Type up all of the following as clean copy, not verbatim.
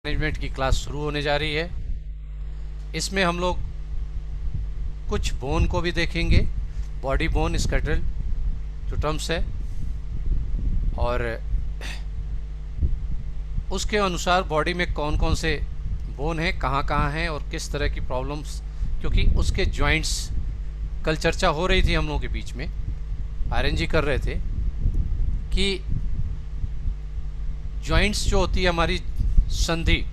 Management की class शुरू होने जा रही है। इसमें हम लोग कुछ बोन को भी देखेंगे, बॉडी बोन स्केलेटल जो टर्म्स है, और उसके अनुसार बॉडी में कौन कौन से बोन हैं, कहाँ कहाँ हैं और किस तरह की प्रॉब्लम्स, क्योंकि उसके जॉइंट्स कल चर्चा हो रही थी हम लोगों के बीच में, आरएनजी कर रहे थे कि जॉइंट्स जो होती है हमारी संधि,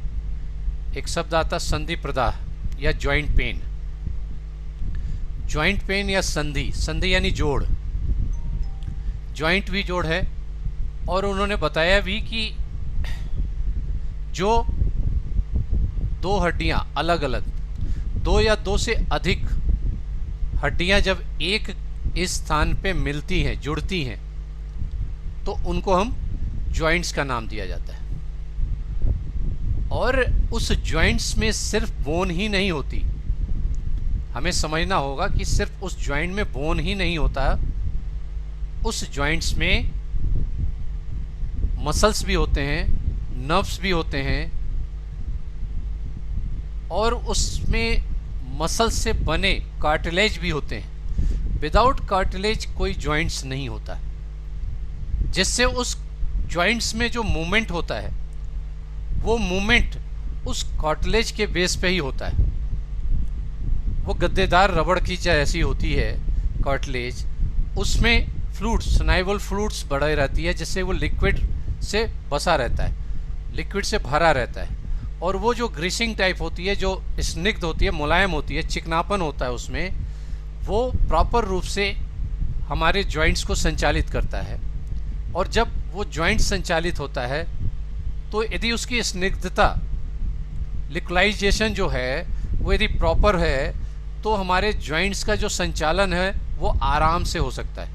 एक शब्द आता संधि प्रदाह या जॉइंट पेन। जॉइंट पेन या संधि, संधि यानी जोड़, जॉइंट भी जोड़ है। और उन्होंने बताया भी कि जो दो हड्डियां अलग अलग, दो या दो से अधिक हड्डियां जब एक इस स्थान पे मिलती हैं, जुड़ती हैं, तो उनको हम जॉइंट्स का नाम दिया जाता है। और उस जॉइंट्स में सिर्फ बोन ही नहीं होती, हमें समझना होगा कि सिर्फ उस जॉइंट में बोन ही नहीं होता, उस जॉइंट्स में मसल्स भी होते हैं, नर्व्स भी होते हैं, और उसमें मसल से बने कार्टिलेज भी होते हैं। विदाउट कार्टिलेज कोई जॉइंट्स नहीं होता, जिससे उस जॉइंट्स में जो मूवमेंट होता है वो मूवमेंट उस कार्टिलेज के बेस पे ही होता है। वो गद्देदार रबड़ की जैसी होती है कार्टिलेज, उसमें फ्लूइड्स, सनाइवल फ्लूइड्स बढ़ाई रहती है, जिससे वो लिक्विड से बसा रहता है, लिक्विड से भरा रहता है। और वो जो ग्रीसिंग टाइप होती है, जो स्निग्ध होती है, मुलायम होती है, चिकनापन होता है उसमें, वो प्रॉपर रूप से हमारे जॉइंट्स को संचालित करता है। और जब वो जॉइंट संचालित होता है तो यदि उसकी स्निग्धता, लिक्विडाइजेशन जो है वो यदि प्रॉपर है, तो हमारे जॉइंट्स का जो संचालन है वो आराम से हो सकता है,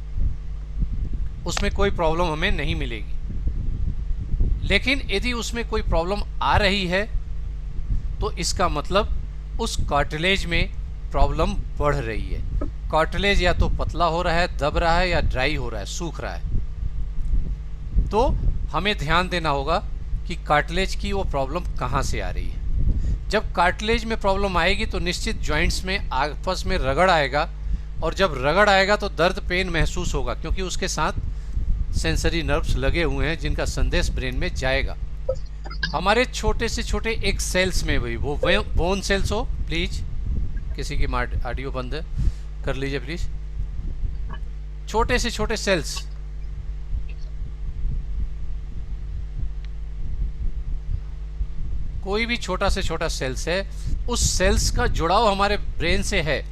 उसमें कोई प्रॉब्लम हमें नहीं मिलेगी। लेकिन यदि उसमें कोई प्रॉब्लम आ रही है तो इसका मतलब उस कार्टिलेज में प्रॉब्लम बढ़ रही है। कार्टिलेज या तो पतला हो रहा है, दब रहा है, या ड्राई हो रहा है, सूख रहा है। तो हमें ध्यान देना होगा कि कार्टिलेज की वो प्रॉब्लम कहाँ से आ रही है। जब कार्टिलेज में प्रॉब्लम आएगी तो निश्चित जॉइंट्स में आपस में रगड़ आएगा, और जब रगड़ आएगा तो दर्द, पेन महसूस होगा, क्योंकि उसके साथ सेंसरी नर्व्स लगे हुए हैं जिनका संदेश ब्रेन में जाएगा। हमारे छोटे से छोटे एक सेल्स में भी, वो बोन सेल्स हो, प्लीज किसी की ऑडियो बंद कर लीजिए प्लीज। छोटे से छोटे सेल्स, कोई भी छोटा से छोटा सेल्स है, उस सेल्स का जुड़ाव हमारे ब्रेन से है,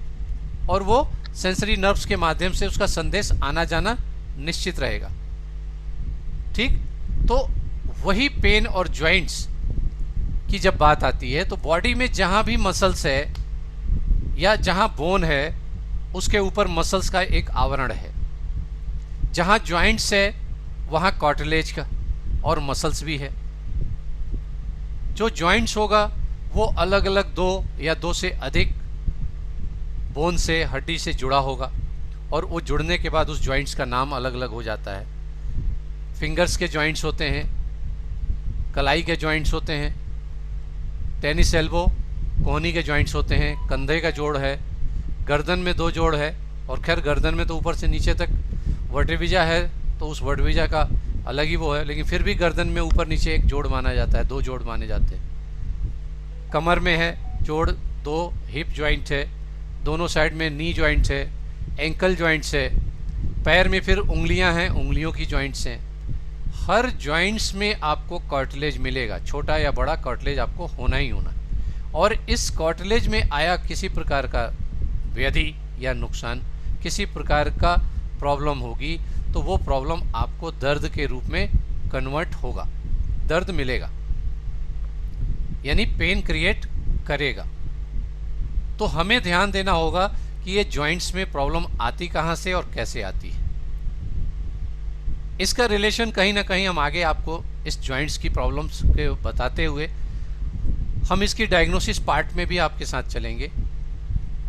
और वो सेंसरी नर्व्स के माध्यम से उसका संदेश आना जाना निश्चित रहेगा। ठीक, तो वही पेन और जॉइंट्स की जब बात आती है तो बॉडी में जहां भी मसल्स है या जहां बोन है, उसके ऊपर मसल्स का एक आवरण है। जहां जॉइंट्स है वहां कार्टिलेज का और मसल्स भी है। जो जॉइंट्स होगा वो अलग अलग दो या दो से अधिक बोन से, हड्डी से जुड़ा होगा, और वो जुड़ने के बाद उस जॉइंट्स का नाम अलग अलग हो जाता है। फिंगर्स के जॉइंट्स होते हैं, कलाई के जॉइंट्स होते हैं, टेनिस एल्बो, कोहनी के जॉइंट्स होते हैं, कंधे का जोड़ है, गर्दन में दो जोड़ है, और खैर गर्दन में तो ऊपर से नीचे तक वर्टिब्रिजा है, तो उस वर्टिब्रिजा का अलग ही वो है, लेकिन फिर भी गर्दन में ऊपर नीचे एक जोड़ माना जाता है, दो जोड़ माने जाते हैं। कमर में है जोड़, दो हिप जॉइंट है, दोनों साइड में नी जॉइंट्स है, एंकल जॉइंट्स है, पैर में फिर उंगलियां हैं, उंगलियों की जॉइंट्स हैं। हर जॉइंट्स में आपको कार्टिलेज मिलेगा, छोटा या बड़ा कार्टिलेज आपको होना ही होना। और इस कार्टिलेज में आया किसी प्रकार का व्याधि या नुकसान, किसी प्रकार का प्रॉब्लम होगी, तो वो प्रॉब्लम आपको दर्द के रूप में कन्वर्ट होगा, दर्द मिलेगा, यानी पेन क्रिएट करेगा। तो हमें ध्यान देना होगा कि ये जॉइंट्स में प्रॉब्लम आती कहाँ से और कैसे आती है। इसका रिलेशन कहीं ना कहीं हम आगे आपको इस जॉइंट्स की प्रॉब्लम्स के बताते हुए हम इसकी डायग्नोसिस पार्ट में भी आपके साथ चलेंगे,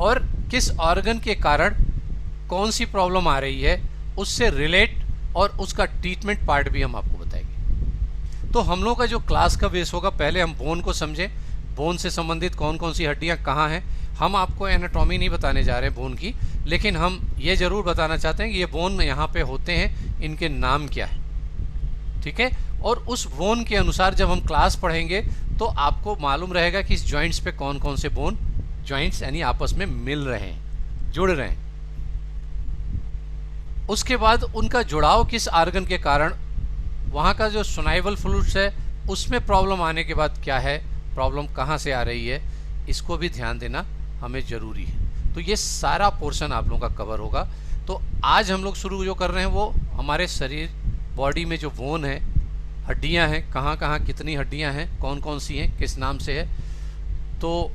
और किस ऑर्गन के कारण कौन सी प्रॉब्लम आ रही है उससे रिलेट और उसका ट्रीटमेंट पार्ट भी हम आपको बताएंगे। तो हम लोग का जो क्लास का बेस होगा, पहले हम बोन को समझें, बोन से संबंधित कौन कौन सी हड्डियां कहाँ हैं। हम आपको एनाटॉमी नहीं बताने जा रहे हैं बोन की, लेकिन हम ये ज़रूर बताना चाहते हैं कि ये बोन यहाँ पे होते हैं, इनके नाम क्या है, ठीक है। और उस बोन के अनुसार जब हम क्लास पढ़ेंगे तो आपको मालूम रहेगा कि इस जॉइंट्स पे कौन कौन से बोन जॉइंट्स यानी आपस में मिल रहे हैं, जुड़ रहे हैं। उसके बाद उनका जुड़ाव किस आर्गन के कारण, वहाँ का जो सुनाइबल फ्लूइड्स है उसमें प्रॉब्लम आने के बाद क्या है, प्रॉब्लम कहाँ से आ रही है, इसको भी ध्यान देना हमें ज़रूरी है। तो ये सारा पोर्शन आप लोगों का कवर होगा। तो आज हम लोग शुरू जो कर रहे हैं वो हमारे शरीर बॉडी में जो बोन है, हड्डियां हैं, कहाँ कहाँ कितनी हड्डियां हैं, कौन कौन सी हैं, किस नाम से है। तो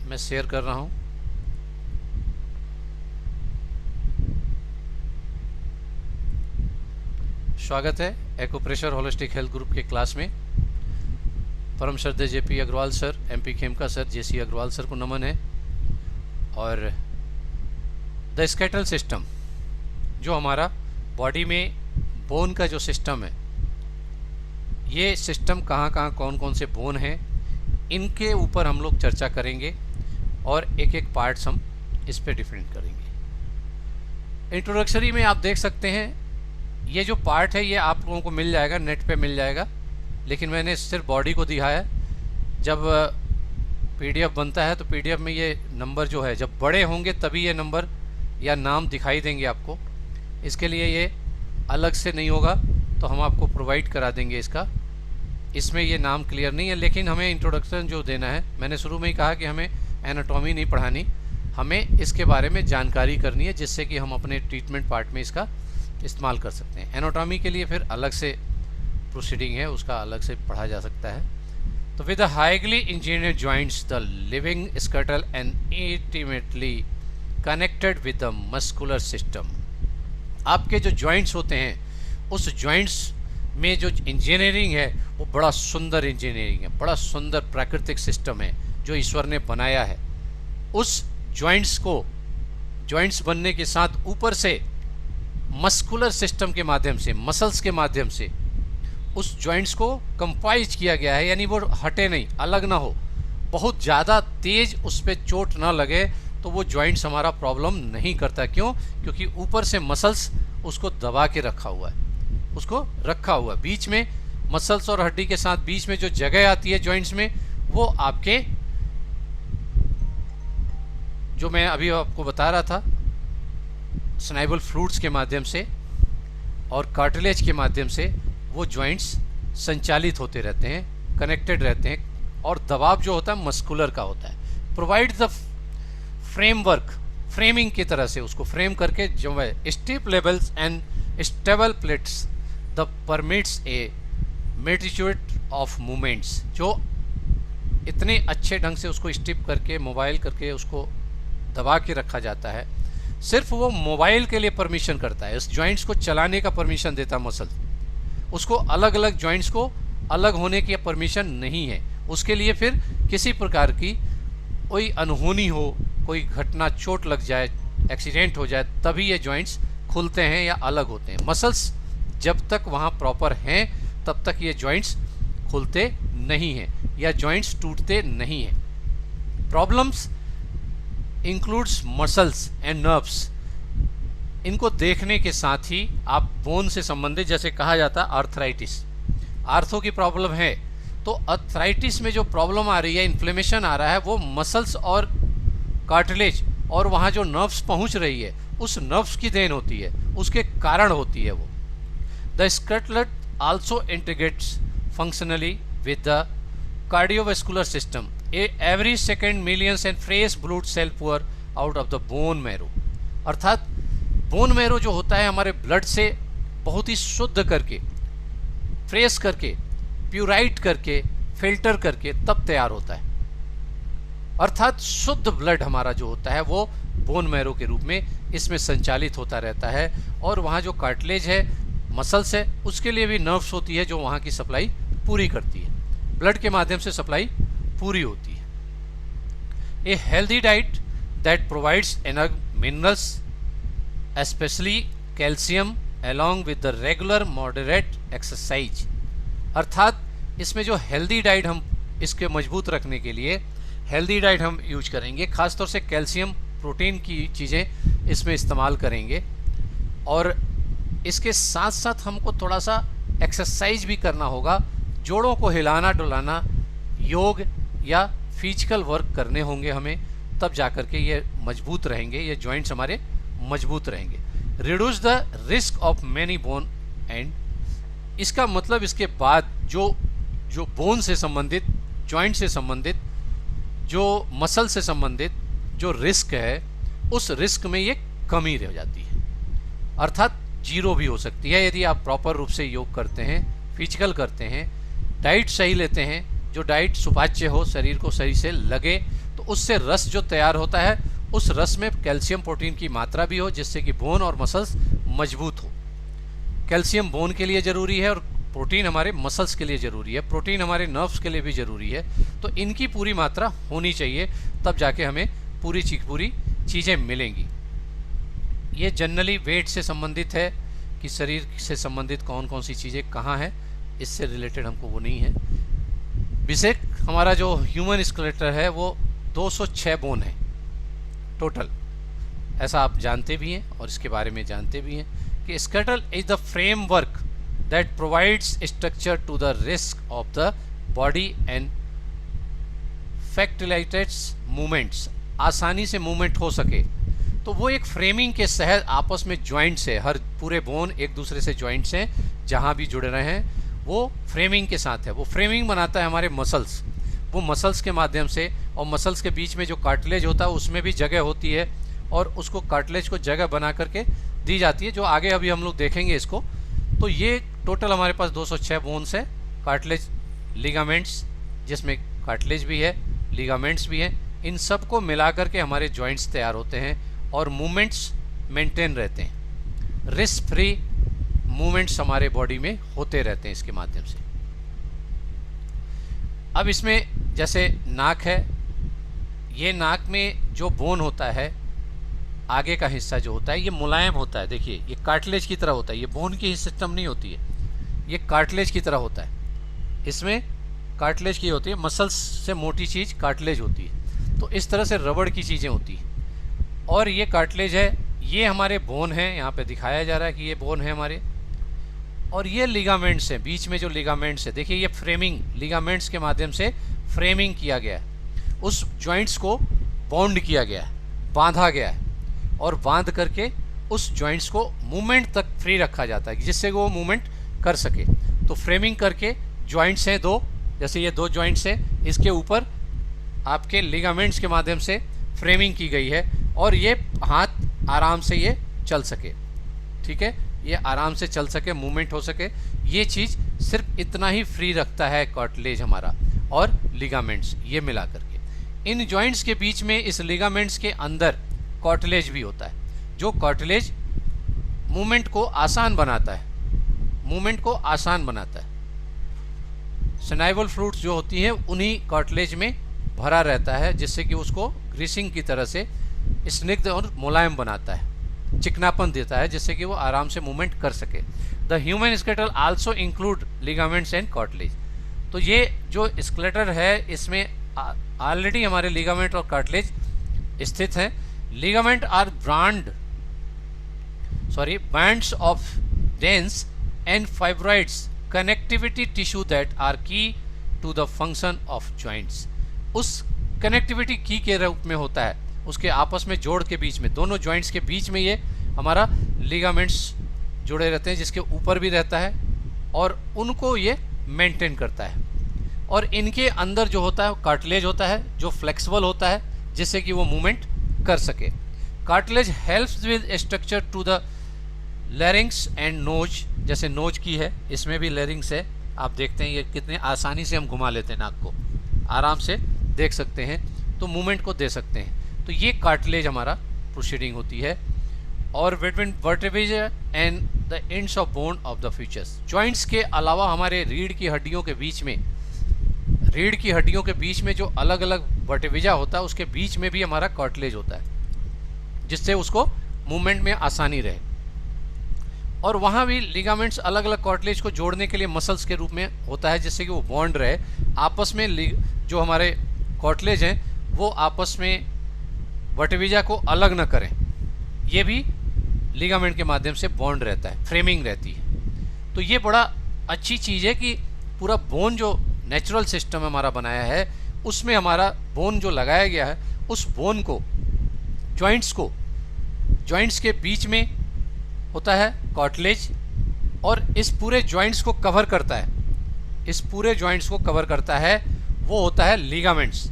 मैं शेयर कर रहा हूँ। स्वागत है एक्यूप्रेशर होलिस्टिक हेल्थ ग्रुप के क्लास में। परम श्रद्धेय JP Agrawal sir, MP Khemka sir, JC Agrawal sir को नमन है। और द स्केटल सिस्टम, जो हमारा बॉडी में बोन का जो सिस्टम है, ये सिस्टम कहाँ कहाँ कौन कौन से बोन हैं, इनके ऊपर हम लोग चर्चा करेंगे और एक एक पार्ट्स हम इस पे डिफरेंट करेंगे। इंट्रोडक्टरी में आप देख सकते हैं ये जो पार्ट है ये आप लोगों को मिल जाएगा, नेट पे मिल जाएगा, लेकिन मैंने सिर्फ बॉडी को दिखाया। जब पीडीएफ बनता है तो पीडीएफ में ये नंबर जो है जब बड़े होंगे तभी ये नंबर या नाम दिखाई देंगे आपको। इसके लिए ये अलग से नहीं होगा, तो हम आपको प्रोवाइड करा देंगे इसका। इसमें ये नाम क्लियर नहीं है, लेकिन हमें इंट्रोडक्शन जो देना है, मैंने शुरू में ही कहा कि हमें एनाटॉमी नहीं पढ़ानी, हमें इसके बारे में जानकारी करनी है, जिससे कि हम अपने ट्रीटमेंट पार्ट में इसका इस्तेमाल कर सकते हैं। एनाटॉमी के लिए फिर अलग से प्रोसीडिंग है, उसका अलग से पढ़ा जा सकता है। तो with the highly engineered joints the living skeletal and intimately connected with the muscular system. आपके जो जॉइंट्स होते हैं, उस जॉइंट्स में जो इंजीनियरिंग है वो बड़ा सुंदर इंजीनियरिंग है, बड़ा सुंदर प्राकृतिक सिस्टम है जो ईश्वर ने बनाया है। उस जॉइंट्स को, जॉइंट्स बनने के साथ ऊपर से मस्कुलर सिस्टम के माध्यम से, मसल्स के माध्यम से उस जॉइंट्स को कंपाइज किया गया है, यानी वो हटे नहीं, अलग ना हो, बहुत ज़्यादा तेज उस पर चोट ना लगे, तो वो जॉइंट्स हमारा प्रॉब्लम नहीं करता। क्यों? क्योंकि ऊपर से मसल्स उसको दबा के रखा हुआ है, उसको रखा हुआ है। बीच में मसल्स और हड्डी के साथ बीच में जो जगह आती है जॉइंट्स में, वो आपके जो मैं अभी आपको बता रहा था, स्नाइबल फ्लूइड्स के माध्यम से और कार्टिलेज के माध्यम से वो जॉइंट्स संचालित होते रहते हैं, कनेक्टेड रहते हैं, और दबाव जो होता है मस्कुलर का होता है। प्रोवाइड द फ्रेमवर्क, फ्रेमिंग की तरह से उसको फ्रेम करके जो है steep levels and stable plates the permits A multitude of movements, जो इतने अच्छे ढंग से उसको स्टिप करके, मोबाइल करके उसको दबा के रखा जाता है। सिर्फ वो मोबाइल के लिए परमिशन करता है, इस जॉइंट्स को चलाने का परमिशन देता मसल, उसको अलग अलग जॉइंट्स को अलग होने की परमिशन नहीं है। उसके लिए फिर किसी प्रकार की कोई अनहोनी हो, कोई घटना, चोट लग जाए, एक्सीडेंट हो जाए, तभी ये जॉइंट्स खुलते हैं या अलग होते हैं। मसल्स जब तक वहाँ प्रॉपर हैं तब तक ये जॉइंट्स खुलते नहीं हैं या जॉइंट्स टूटते नहीं हैं। Problems includes muscles and nerves. इनको देखने के साथ ही आप बोन से संबंधित, जैसे कहा जाता है आर्थराइटिस, आर्थो की प्रॉब्लम है, तो आर्थराइटिस में जो प्रॉब्लम आ रही है, इन्फ्लेमेशन आ रहा है, वो मसल्स और कार्टिलेज और वहाँ जो नर्व्स पहुँच रही है, उस नर्व्स की देन होती है, उसके कारण होती है वो। The skeletal also integrates functionally with the cardiovascular system. Every second millions and fresh blood cell pour out of the bone marrow. अर्थात बोन मैरो जो होता है हमारे ब्लड से बहुत ही शुद्ध करके, फ्रेश करके, प्यूराइट करके, फिल्टर करके तब तैयार होता है। अर्थात शुद्ध ब्लड हमारा जो होता है वो बोन मैरो के रूप में इसमें संचालित होता रहता है। और वहाँ जो कार्टिलेज है, मसल्स है, उसके लिए भी नर्व्स होती है जो वहाँ की सप्लाई पूरी करती है, ब्लड के माध्यम से सप्लाई पूरी होती है। A healthy diet that provides energy minerals specially calcium along with the regular moderate exercise। अर्थात इसमें जो हेल्दी डाइट हम इसके मजबूत रखने के लिए हेल्दी डाइट हम यूज करेंगे, खासतौर से कैल्शियम प्रोटीन की चीज़ें इसमें इस्तेमाल करेंगे। और इसके साथ साथ हमको थोड़ा सा एक्सरसाइज भी करना होगा, जोड़ों को हिलाना डुलाना, योग या फिजिकल वर्क करने होंगे हमें, तब जाकर के ये मजबूत रहेंगे, ये जॉइंट्स हमारे मजबूत रहेंगे। Reduce the risk of many bone and, इसका मतलब इसके बाद जो बोन से संबंधित, जॉइंट से संबंधित, जो मसल से संबंधित जो रिस्क है, उस रिस्क में ये कमी रह जाती है, अर्थात जीरो भी हो सकती है यदि आप प्रॉपर रूप से योग करते हैं, फिजिकल करते हैं, डाइट सही लेते हैं, जो डाइट सुपाच्य हो, शरीर को सही से लगे, तो उससे रस जो तैयार होता है, उस रस में कैल्शियम प्रोटीन की मात्रा भी हो, जिससे कि बोन और मसल्स मजबूत हो। कैल्शियम बोन के लिए ज़रूरी है और प्रोटीन हमारे मसल्स के लिए ज़रूरी है, प्रोटीन हमारे नर्व्स के लिए भी ज़रूरी है। तो इनकी पूरी मात्रा होनी चाहिए, तब जाके हमें पूरी चीज़ें मिलेंगी। ये जनरली वेट से संबंधित है कि शरीर से संबंधित कौन कौन सी चीज़ें कहाँ हैं, इससे रिलेटेड हमको वो नहीं है। बेसिक हमारा जो ह्यूमन स्केलेटल है वो 206 बोन है टोटल, ऐसा आप जानते भी हैं और इसके बारे में जानते भी हैं कि skeletal is the framework that provides structure to the risk of the body and facilitates movements, आसानी से मूवमेंट हो सके। तो वो एक फ्रेमिंग के सहज आपस में जॉइंट्स है, हर पूरे बोन एक दूसरे से जॉइंट्स हैं, जहाँ भी जुड़े रहे हैं वो फ्रेमिंग के साथ है। वो फ्रेमिंग बनाता है हमारे मसल्स, वो मसल्स के माध्यम से, और मसल्स के बीच में जो कार्टिलेज होता है उसमें भी जगह होती है, और उसको कार्टिलेज को जगह बना करके दी जाती है, जो आगे अभी हम लोग देखेंगे इसको। तो ये टोटल हमारे पास 206 बोन्स है, कार्टिलेज, लिगामेंट्स, जिसमें कार्टिलेज भी है, लिगामेंट्स भी हैं, इन सब को मिला करके हमारे जॉइंट्स तैयार होते हैं और मूवमेंट्स मेंटेन रहते हैं, रिस्क फ्री मूवमेंट्स हमारे बॉडी में होते रहते हैं इसके माध्यम से। अब इसमें जैसे नाक है, ये नाक में जो बोन होता है, आगे का हिस्सा जो होता है ये मुलायम होता है, देखिए ये कार्टिलेज की तरह होता है, ये बोन की सिस्टम नहीं होती है, ये कार्टिलेज की तरह होता है, इसमें कार्टिलेज की होती है, मसल्स से मोटी चीज़ कार्टिलेज होती है, तो इस तरह से रबड़ की चीज़ें होती हैं। और ये कार्टिलेज है, ये हमारे बोन हैं, यहाँ पे दिखाया जा रहा है कि ये बोन है हमारे, और ये लिगामेंट्स हैं, बीच में जो लिगामेंट्स है, देखिए ये फ्रेमिंग, लिगामेंट्स के माध्यम से फ्रेमिंग किया गया है, उस जॉइंट्स को बॉन्ड किया गया है, बांधा गया है, और बांध करके उस जॉइंट्स को मूवमेंट तक फ्री रखा जाता है, जिससे वो मूवमेंट कर सके। तो फ्रेमिंग करके जॉइंट्स हैं दो, जैसे ये दो जॉइंट्स हैं, इसके ऊपर आपके लिगामेंट्स के माध्यम से फ्रेमिंग की गई है, और ये हाथ आराम से ये चल सके, ठीक है, ये आराम से चल सके, मूवमेंट हो सके, ये चीज़ सिर्फ इतना ही फ्री रखता है कार्टिलेज हमारा और लिगामेंट्स, ये मिला करके। इन जॉइंट्स के बीच में, इस लिगामेंट्स के अंदर कार्टिलेज भी होता है, जो कार्टिलेज मूवमेंट को आसान बनाता है, मूवमेंट को आसान बनाता है। सिनाइवल फ्लूइड्स जो होती हैं उन्हीं कार्टिलेज में भरा रहता है, जिससे कि उसको ग्रीसिंग की तरह से स्निग्ध और मुलायम बनाता है, चिकनापन देता है, जिससे कि वो आराम से मूवमेंट कर सके। The human skeletal also include ligaments and cartilage. तो ये जो स्केलेटल है इसमें ऑलरेडी हमारे लिगामेंट और कार्टिलेज स्थित हैं। Ligament are bands of dense and fibroids connectivity tissue that are key to the function of joints. उस कनेक्टिविटी की के रूप में होता है, उसके आपस में जोड़ के बीच में, दोनों जॉइंट्स के बीच में ये हमारा लिगामेंट्स जुड़े रहते हैं, जिसके ऊपर भी रहता है, और उनको ये मेंटेन करता है। और इनके अंदर जो होता है कार्टिलेज होता है, जो फ्लेक्सिबल होता है, जिससे कि वो मूवमेंट कर सके। Cartilage helps with structure to the larynx and nose, जैसे नोज की है, इसमें भी लैरिंग्स है, आप देखते हैं ये कितने आसानी से हम घुमा लेते हैं नाक को, आराम से देख सकते हैं, तो मूवमेंट को दे सकते हैं। तो ये कार्टिलेज हमारा प्रोसीडिंग होती है। और between vertebra and the ends of bone of the features, joints के अलावा हमारे रीढ़ की हड्डियों के बीच में, रीढ़ की हड्डियों के बीच में जो अलग अलग वर्टेब्रा होता है, उसके बीच में भी हमारा कार्टिलेज होता है। जिससे उसको मूवमेंट में आसानी रहे। और वहाँ भी लिगामेंट्स अलग अलग कार्टिलेज को जोड़ने के लिए मसल्स के रूप में होता है, जिससे कि वो बॉन्ड रहे आपस में। जो हमारे कार्टिलेज हैं वो आपस में वर्टिब्रिजा को अलग न करें, ये भी लिगामेंट के माध्यम से बॉन्ड रहता है, फ्रेमिंग रहती है। तो ये बड़ा अच्छी चीज़ है कि पूरा बोन जो नेचुरल सिस्टम हमारा बनाया है उसमें हमारा बोन जो लगाया गया है, उस बोन को जॉइंट्स के बीच में होता है कार्टिलेज, और इस पूरे जॉइंट्स को कवर करता है, इस पूरे जॉइंट्स को कवर करता है वो होता है लिगामेंट्स।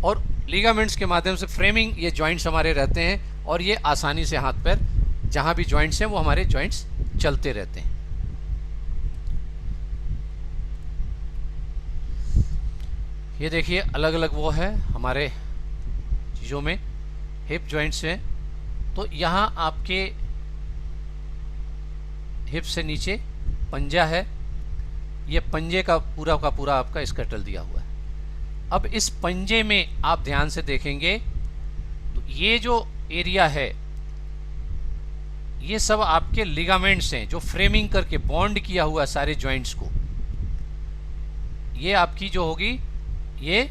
और लिगामेंट्स के माध्यम से फ्रेमिंग ये जॉइंट्स हमारे रहते हैं, और ये आसानी से हाथ पैर जहाँ भी जॉइंट्स हैं वो हमारे जॉइंट्स चलते रहते हैं। ये देखिए अलग अलग वो है हमारे चीज़ों में, हिप जॉइंट्स हैं। तो यहाँ आपके हिप से नीचे पंजा है, ये पंजे का पूरा आपका स्केटल दिया हुआ है। अब इस पंजे में आप ध्यान से देखेंगे तो ये जो एरिया है ये सब आपके लिगामेंट्स हैं जो फ्रेमिंग करके बॉन्ड किया हुआ है सारे जॉइंट्स को। ये आपकी जो होगी ये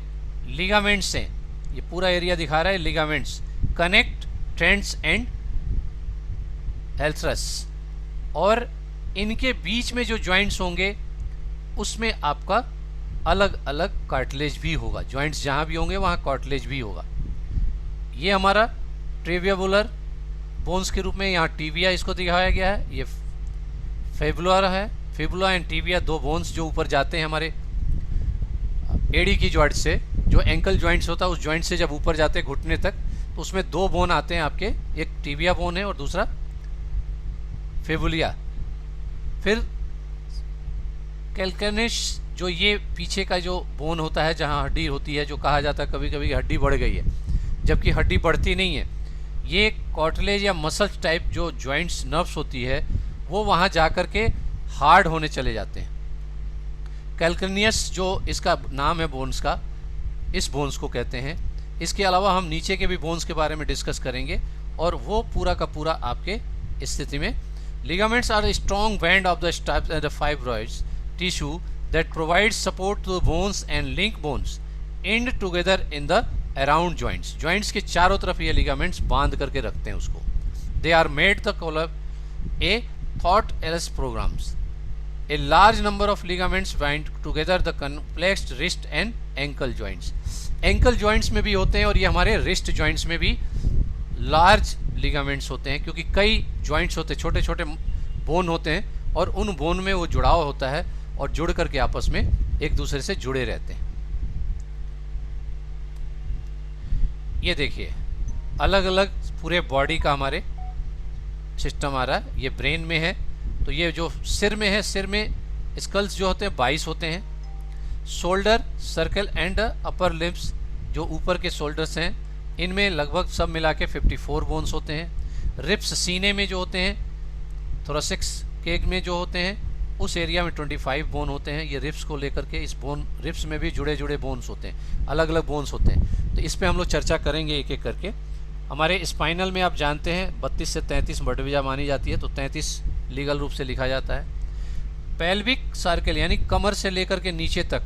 लिगामेंट्स हैं, ये पूरा एरिया दिखा रहा है लिगामेंट्स, कनेक्ट ट्रेंड्स एंड एल्थ्रस। और इनके बीच में जो जॉइंट्स होंगे उसमें आपका अलग अलग कार्टिलेज भी होगा, जॉइंट्स जहाँ भी होंगे वहाँ कार्टिलेज भी होगा। ये हमारा ट्रेवियाबुलर बोन्स के रूप में यहाँ टिबिया इसको दिखाया गया है, ये फेबुला है, फेबुला एंड टिबिया दो बोन्स जो ऊपर जाते हैं हमारे एड़ी की जॉइंट से, जो एंकल जॉइंट्स होता है उस जॉइंट से जब ऊपर जाते हैं घुटने तक, तो उसमें दो बोन आते हैं आपके, एक टिबिया बोन है और दूसरा फेबुलिया। फिर कैल्केनिस जो ये पीछे का जो बोन होता है जहाँ हड्डी होती है, जो कहा जाता है कभी कभी हड्डी बढ़ गई है, जबकि हड्डी बढ़ती नहीं है। ये कार्टिलेज या मसल्स टाइप जो जॉइंट्स नर्व्स होती है वो वहाँ जा कर के हार्ड होने चले जाते हैं। कैल्केनियस जो इसका नाम है बोन्स का, इस बोन्स को कहते हैं। इसके अलावा हम नीचे के भी बोन्स के बारे में डिस्कस करेंगे, और वो पूरा का पूरा आपके स्थिति में ligaments are a strong band of the stapes and the fibroids tissue that provides support to the bones and link bones end together in the around joints. Joints के चारों तरफ ये ligaments बांध करके रखते हैं उसको. They are made the column a thought else programs. A large number of ligaments bind together the complex wrist and ankle joints. Ankle joints में भी होते हैं और ये हमारे wrist joints में भी लार्ज लिगामेंट्स होते हैं, क्योंकि कई जॉइंट्स होते हैं, छोटे छोटे बोन होते हैं, और उन बोन में वो जुड़ाव होता है और जुड़ करके आपस में एक दूसरे से जुड़े रहते हैं. ये देखिए अलग अलग पूरे बॉडी का हमारे सिस्टम आ रहा है. ये ब्रेन में है, तो ये जो सिर में है, सिर में स्कल्स जो होते हैं 22 होते हैं. Shoulder circle and upper limbs जो ऊपर के शोल्डर्स हैं, इनमें लगभग सब मिला के 54 बोन्स होते हैं. रिप्स सीने में जो होते हैं, थोरेसिक्स केक में जो होते हैं, उस एरिया में 25 बोन होते हैं. ये रिप्स को लेकर के इस बोन रिप्स में भी जुड़े जुड़े बोन्स होते हैं, अलग अलग बोन्स होते हैं. तो इस पे हम लोग चर्चा करेंगे एक एक करके. हमारे स्पाइनल में आप जानते हैं 32 से 33 वर्टिब्रा मानी जाती है, तो 33 लीगल रूप से लिखा जाता है. पेल्विक सर्कल यानी कमर से लेकर के नीचे तक,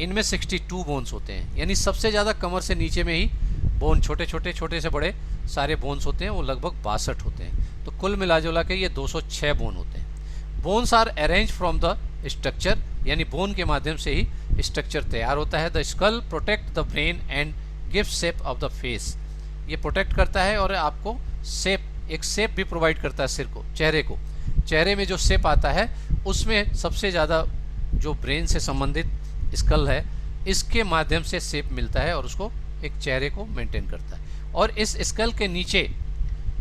इनमें 62 बोन्स होते हैं. यानी सबसे ज़्यादा कमर से नीचे में ही बोन, छोटे छोटे छोटे से बड़े सारे बोन्स होते हैं, वो लगभग 62 होते हैं. तो कुल मिला जुला के ये 206 बोन होते हैं. Bones are arrange from the structure, यानी बोन के माध्यम से ही स्ट्रक्चर तैयार होता है. The skull protect the brain and give shape of the face. ये प्रोटेक्ट करता है और आपको शेप, एक शेप भी प्रोवाइड करता है सिर को, चेहरे को. चेहरे में जो शेप आता है उसमें सबसे ज़्यादा जो ब्रेन से संबंधित स्कल है, इसके माध्यम से शेप मिलता है और उसको एक चेहरे को मेंटेन करता है. और इस स्कल के नीचे,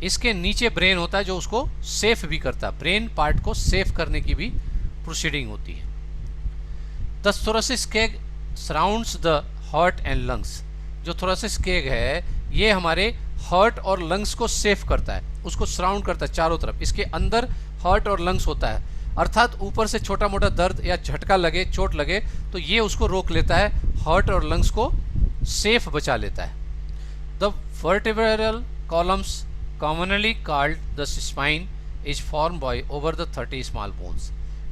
इसके नीचे ब्रेन होता है जो उसको सेफ भी करता है. ब्रेन पार्ट को सेफ करने की भी प्रोसीडिंग होती है. The thoracic keg surrounds the heart and lungs. जो थोरेसिक केग है ये हमारे हार्ट और लंग्स को सेफ करता है, उसको सराउंड करता है चारों तरफ. इसके अंदर हार्ट और लंग्स होता है, अर्थात ऊपर से छोटा मोटा दर्द या झटका लगे, चोट लगे, तो ये उसको रोक लेता है, हार्ट और लंग्स को सेफ बचा लेता है. The vertebral columns commonly called the spine is formed by over the 30 small bones.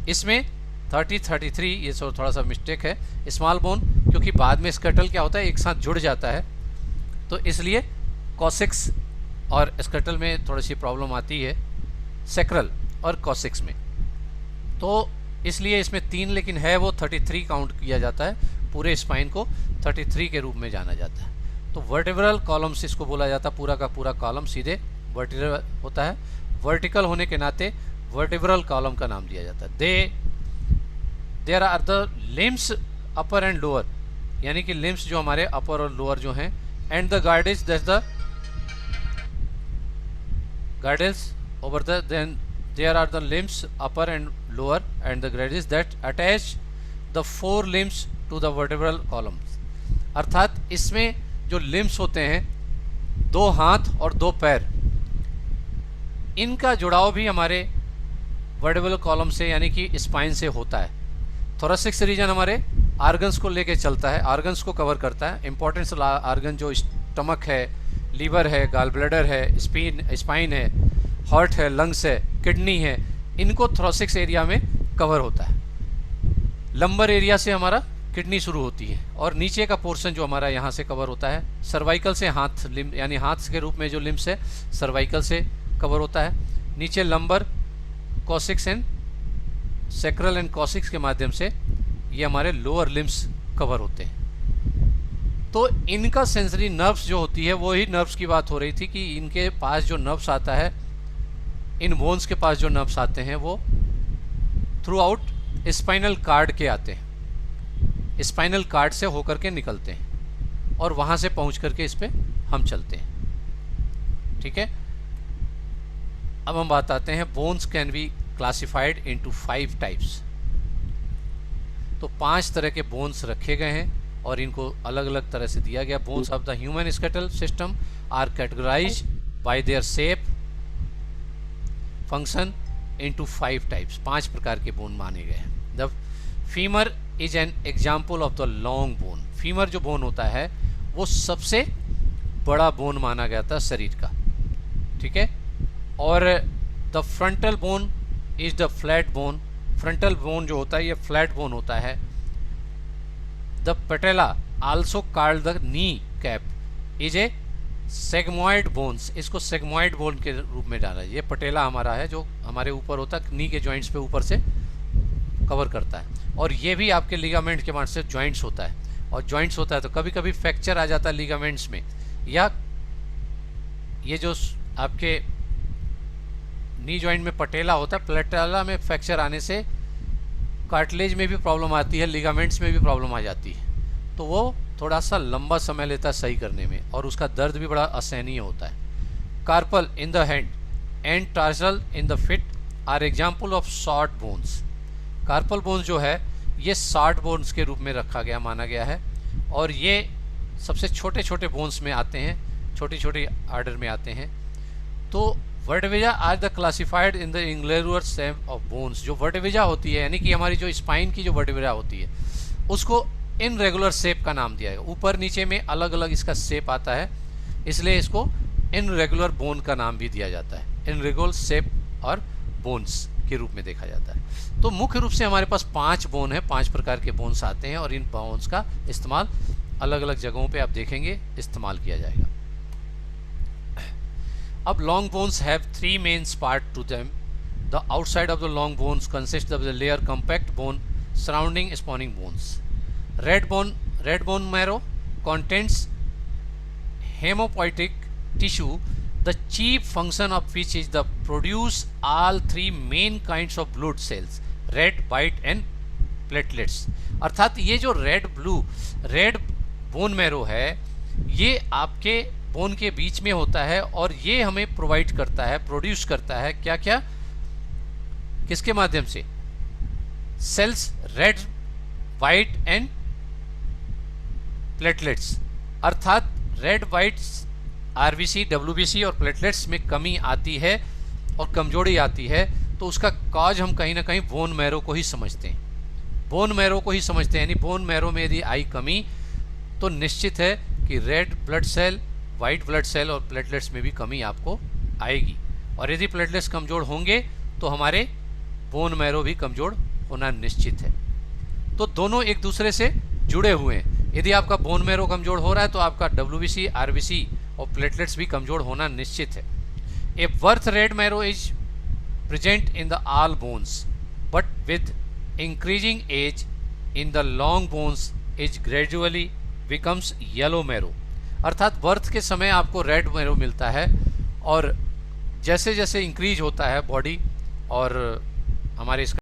इसमें 33 ये थोड़ा सा मिस्टेक है, स्मॉल बोन, क्योंकि बाद में स्कटल क्या होता है एक साथ जुड़ जाता है, तो इसलिए कॉसिक्स और स्कटल में थोड़ी सी प्रॉब्लम आती है, सेक्रल और कॉसिक्स में। तो इसलिए इसमें 3 लेकिन है वो 33 काउंट किया जाता है, पूरे स्पाइन को 33 के रूप में जाना जाता है। तो वर्टिब्रल कॉलम्स इसको बोला जाता है, पूरा का पूरा कॉलम सीधे वर्टिब्रल होता है, वर्टिकल होने के नाते वर्टिब्रल कॉलम का नाम दिया जाता है। There are the limbs upper and lower, यानी कि लिम्स जो हमारे अपर और लोअर जो हैं, एंड द गार्डेज दैट्स द गार्डेज over the, then there are the limbs upper and lower and the girdles that attach the 4 limbs to the vertebral columns। अर्थात इसमें जो limbs होते हैं, 2 हाथ और 2 पैर, इनका जुड़ाव भी हमारे वर्टिब्रल कॉलम से यानी कि स्पाइन से होता है। थोरेसिक रीजन हमारे आर्गन्स को लेके चलता है, आर्गन्स को कवर करता है। इंपॉर्टेंस आर्गन जो स्टमक है, लीवर है, गॉल ब्लैडर है, स्पाइन है, हार्ट है, लंग्स है, किडनी है, इनको थोरेसिक एरिया में कवर होता है। लंबर एरिया से हमारा किडनी शुरू होती है और नीचे का पोर्शन जो हमारा यहाँ से कवर होता है, सर्वाइकल से हाथ लिम्ब, यानी हाथ के रूप में जो लिम्स है सर्वाइकल से कवर होता है। नीचे lumbar, cos x and sacral and cos x के माध्यम से ये हमारे लोअर लिम्स कवर होते हैं। तो इनका सेंसरी नर्व्स जो होती है, वही नर्व्स की बात हो रही थी कि इनके पास जो नर्व्स आता है, इन बोन्स के पास जो नर्व्स आते हैं वो थ्रू आउट स्पाइनल कार्ड के आते हैं, स्पाइनल कार्ड से होकर के निकलते हैं और वहाँ से पहुँच करके इस पे हम चलते हैं। ठीक है, अब हम बात आते हैं bones can be classified into 5 types. तो 5 तरह के बोन्स रखे गए हैं और इनको अलग अलग तरह से दिया गया। Bones of the human skeletal system are categorised by their shape, function into 5 types. 5 प्रकार के बोन माने गए हैं। The femur is an example of the long bone. Femur जो बोन होता है वो सबसे बड़ा बोन माना गया था शरीर का। ठीक है, और the frontal bone is the flat bone. Frontal bone जो होता है ये फ्लैट बोन होता है। The patella also called the knee cap is a sesamoid bones. इसको सेगमॉइड बोन के रूप में डाला है। ये पटेला हमारा है जो हमारे ऊपर होता है, नी के जॉइंट्स पे ऊपर से कवर करता है, और ये भी आपके लिगामेंट के माध्यम से जॉइंट्स होता है, और जॉइंट्स होता है तो कभी कभी फ्रैक्चर आ जाता है लिगामेंट्स में, या ये जो आपके नी जॉइंट में पटेला होता है, पटेला में फ्रैक्चर आने से कार्टिलेज में भी प्रॉब्लम आती है, लिगामेंट्स में भी प्रॉब्लम आ जाती है, तो वो थोड़ा सा लंबा समय लेता है सही करने में, और उसका दर्द भी बड़ा असहनीय होता है। Carpal in the hand and tarsal in the feet are example of short bones. Carpal bones जो है ये शॉर्ट बोन्स के रूप में रखा गया, माना गया है, और ये सबसे छोटे छोटे बोन्स में आते हैं, छोटी छोटी आर्डर में आते हैं। तो vertebra are the classified in the angular shape of bones. जो वर्टिब्रा होती है यानी कि हमारी जो स्पाइन की जो वर्टिब्रा होती है उसको इन रेगुलर शेप का नाम दिया है। ऊपर नीचे में अलग अलग इसका शेप आता है, इसलिए इसको इन रेगुलर बोन का नाम भी दिया जाता है। इन रेगुलर शेप और बोन्स के रूप में देखा जाता है। तो मुख्य रूप से हमारे पास 5 बोन है, 5 प्रकार के बोन्स आते हैं, और इन बोन्स का इस्तेमाल अलग अलग जगहों पे आप देखेंगे इस्तेमाल किया जाएगा। अब long bones have 3 main part two them. The outside of the long bones consist of the layer compact bone surrounding spawning bones. red bone marrow contains hemopoietic tissue, the chief function of which is the produce all 3 main kinds of blood cells, red, white and platelets। अर्थात ये जो red bone marrow है ये आपके bone के बीच में होता है, और ये हमें प्रोवाइड करता है, प्रोड्यूस करता है क्या क्या, किसके माध्यम से, cells red, white and platelets. अर्थात रेड, वाइट, आरबीसी, डब्ल्यूबीसी और प्लेटलेट्स में कमी आती है और कमजोरी आती है, तो उसका कॉज हम कहीं ना कहीं बोन मैरो को ही समझते हैं। बोन मैरो को ही समझते हैं, यानी बोन मैरो में यदि आई कमी तो निश्चित है कि red blood cell, white blood cell और प्लेटलेट्स में भी कमी आपको आएगी। और यदि प्लेटलेट्स कमज़ोर होंगे तो हमारे बोन मैरो भी कमज़ोर होना निश्चित है। तो दोनों एक दूसरे से जुड़े हुए हैं। यदि आपका बोन मैरो कमज़ोर हो रहा है तो आपका WBC, RBC और प्लेटलेट्स भी कमज़ोर होना निश्चित है। ए birth red marrow is present in the all bones, but with increasing age in the long bones it gradually becomes yellow marrow। अर्थात बर्थ के समय आपको रेड मैरो मिलता है और जैसे जैसे इंक्रीज होता है बॉडी और हमारे